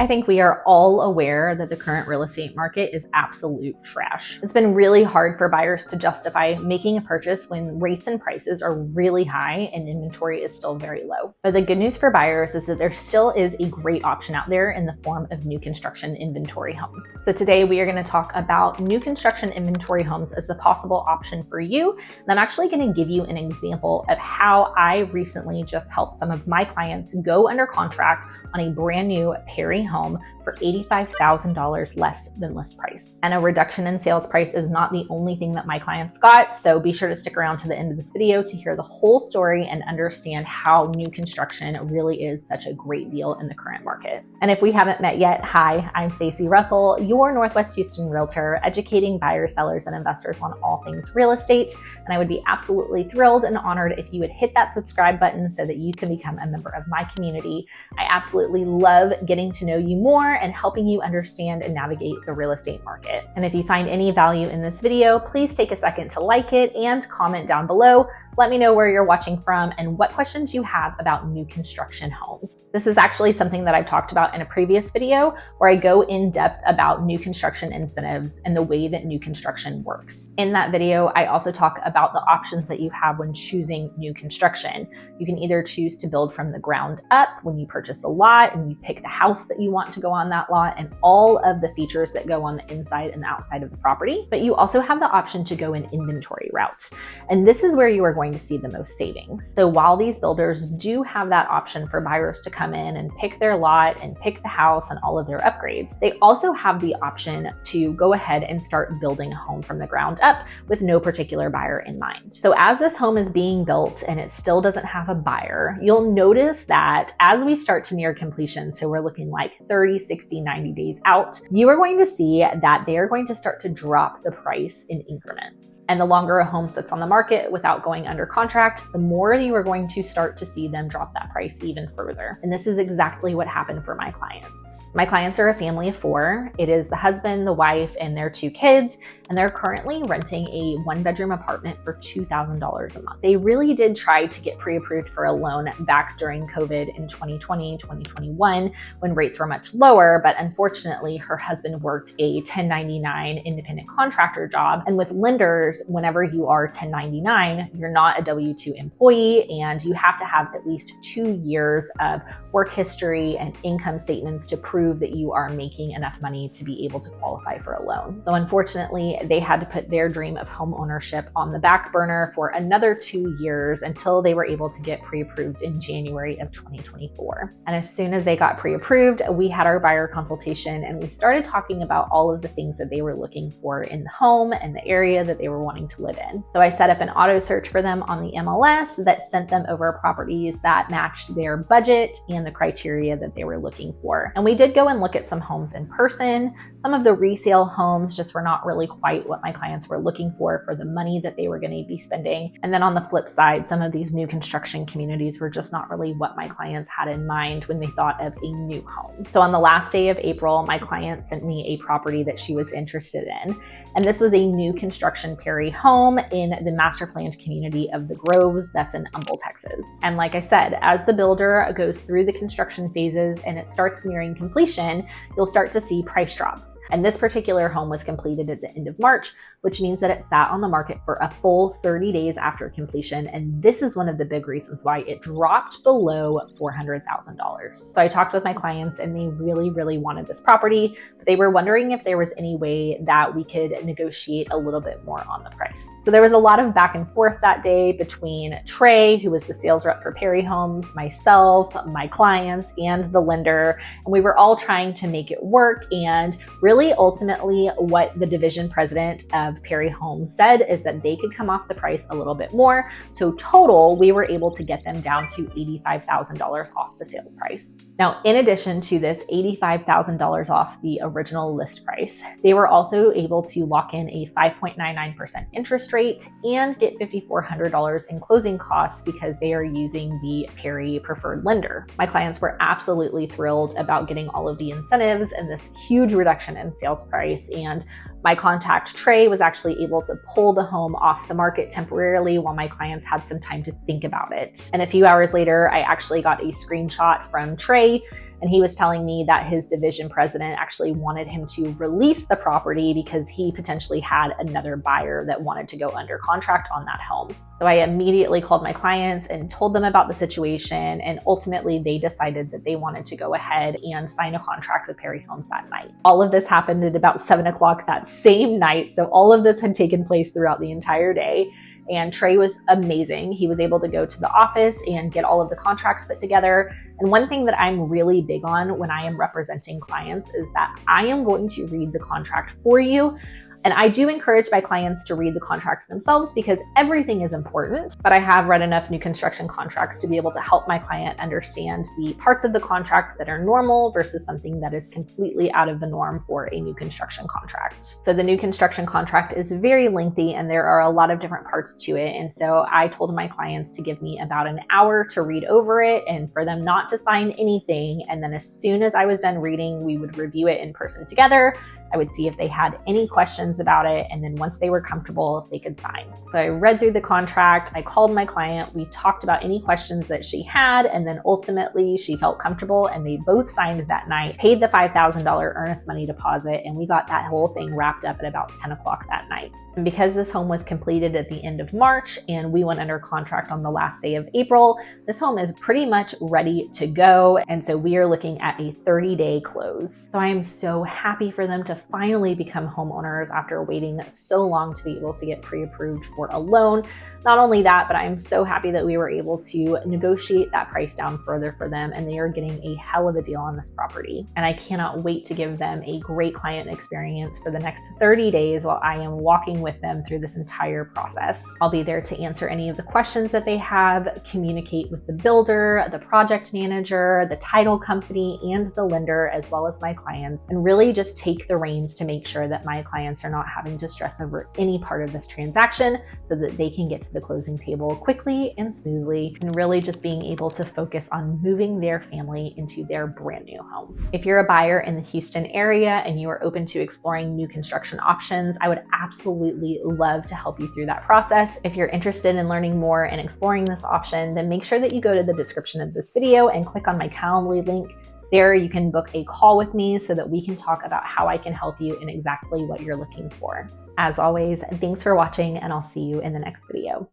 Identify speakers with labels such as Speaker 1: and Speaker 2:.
Speaker 1: I think we are all aware that the current real estate market is absolute trash. It's been really hard for buyers to justify making a purchase when rates and prices are really high and inventory is still very low. But the good news for buyers is that there still is a great option out there in the form of new construction inventory homes. So today we are going to talk about new construction inventory homes as a possible option for you. And I'm actually going to give you an example of how I recently just helped some of my clients go under contract on a brand new Perry home for $85,000 less than list price. And a reduction in sales price is not the only thing that my clients got, so be sure to stick around to the end of this video to hear the whole story and understand how new construction really is such a great deal in the current market. And if we haven't met yet, hi, I'm Stacey Russell, your Northwest Houston realtor, educating buyers, sellers, and investors on all things real estate. And I would be absolutely thrilled and honored if you would hit that subscribe button so that you can become a member of my community. I absolutely love getting to know you more and helping you understand and navigate the real estate market. And if you find any value in this video, please take a second to like it and comment down below. Let me know where you're watching from and what questions you have about new construction homes. This is actually something that I've talked about in a previous video where I go in depth about new construction incentives and the way that new construction works. In that video, I also talk about the options that you have when choosing new construction. You can either choose to build from the ground up when you purchase a lot and you pick the house that you want to go on that lot and all of the features that go on the inside and the outside of the property. But you also have the option to go an inventory route. And this is where you are going to see the most savings. So while these builders do have that option for buyers to come in and pick their lot and pick the house and all of their upgrades, they also have the option to go ahead and start building a home from the ground up with no particular buyer in mind. So as this home is being built and it still doesn't have a buyer, you'll notice that as we start to near completion, so we're looking like 30, 60, 90 days out, you are going to see that they are going to start to drop the price in increments. And the longer a home sits on the market without going under contract, the more you are going to start to see them drop that price even further. And this is exactly what happened for my clients. My clients are a family of four. It is the husband, the wife, and their two kids, and they're currently renting a one-bedroom apartment for $2,000 a month. They really did try to get pre-approved for a loan back during COVID in 2020, 2021, when rates were much lower, but unfortunately, her husband worked a 1099 independent contractor job, and with lenders, whenever you are 1099, you're not a W-2 employee, and you have to have at least 2 years of work history and income statements to prove that you are making enough money to be able to qualify for a loan. So unfortunately, they had to put their dream of home ownership on the back burner for another 2 years until they were able to get pre-approved in January of 2024. And as soon as they got pre-approved, we had our buyer consultation and we started talking about all of the things that they were looking for in the home and the area that they were wanting to live in. So I set up an auto search for them on the MLS that sent them over properties that matched their budget and the criteria that they were looking for. And we did go and look at some homes in person. Some of the resale homes just were not really quite what my clients were looking for the money that they were going to be spending. And then on the flip side, some of these new construction communities were just not really what my clients had in mind when they thought of a new home. So on the last day of April, my client sent me a property that she was interested in. And this was a new construction Perry home in the master planned community of the Groves that's in Humble, Texas. And like I said, as the builder goes through the construction phases and it starts nearing completion, you'll start to see price drops. And this particular home was completed at the end of March, which means that it sat on the market for a full 30 days after completion. And this is one of the big reasons why it dropped below $400,000. So I talked with my clients and they really, really wanted this property, but they were wondering if there was any way that we could negotiate a little bit more on the price. So there was a lot of back and forth that day between Trey, who was the sales rep for Perry Homes, myself, my clients, and the lender. And we were all trying to make it work. And really, ultimately, what the division president of Perry Homes said is that they could come off the price a little bit more. So total, we were able to get them down to $85,000 off the sales price. Now, in addition to this $85,000 off the original list price, they were also able to lock in a 5.99% interest rate and get $5,400 in closing costs because they are using the Perry preferred lender. My clients were absolutely thrilled about getting all of the incentives and this huge reduction in sales price. And my contact Trey was actually able to pull the home off the market temporarily while my clients had some time to think about it. And a few hours later, I actually got a screenshot from Trey And he was telling me that his division president actually wanted him to release the property because he potentially had another buyer that wanted to go under contract on that home. So I immediately called my clients and told them about the situation, and ultimately they decided that they wanted to go ahead and sign a contract with Perry Homes that night. All of this happened at about 7 o'clock that same night, so all of this had taken place throughout the entire day. And Trey was amazing. He was able to go to the office and get all of the contracts put together. And one thing that I'm really big on when I am representing clients is that I am going to read the contract for you. And I do encourage my clients to read the contracts themselves because everything is important, but I have read enough new construction contracts to be able to help my client understand the parts of the contract that are normal versus something that is completely out of the norm for a new construction contract. So the new construction contract is very lengthy and there are a lot of different parts to it. And so I told my clients to give me about an hour to read over it and for them not to sign anything. And then as soon as I was done reading, we would review it in person together. I would see if they had any questions about it, and then once they were comfortable, they could sign. So I read through the contract, I called my client, we talked about any questions that she had, and then ultimately she felt comfortable and they both signed that night, paid the $5,000 earnest money deposit, and we got that whole thing wrapped up at about 10 o'clock that night. And because this home was completed at the end of March and we went under contract on the last day of April, this home is pretty much ready to go. And so we are looking at a 30-day close. So I am so happy for them to finally become homeowners after waiting so long to be able to get pre-approved for a loan. Not only that, but I'm so happy that we were able to negotiate that price down further for them, and they are getting a hell of a deal on this property. And I cannot wait to give them a great client experience for the next 30 days while I am walking with them through this entire process. I'll be there to answer any of the questions that they have, communicate with the builder, the project manager, the title company, and the lender, as well as my clients, and really just take the reins to make sure that my clients are not having to stress over any part of this transaction so that they can get to the closing table quickly and smoothly, and really just being able to focus on moving their family into their brand new home. If you're a buyer in the Houston area and you are open to exploring new construction options, I would absolutely love to help you through that process. If you're interested in learning more and exploring this option, then make sure that you go to the description of this video and click on my Calendly link. There you can book a call with me so that we can talk about how I can help you in exactly what you're looking for. As always, thanks for watching, and I'll see you in the next video.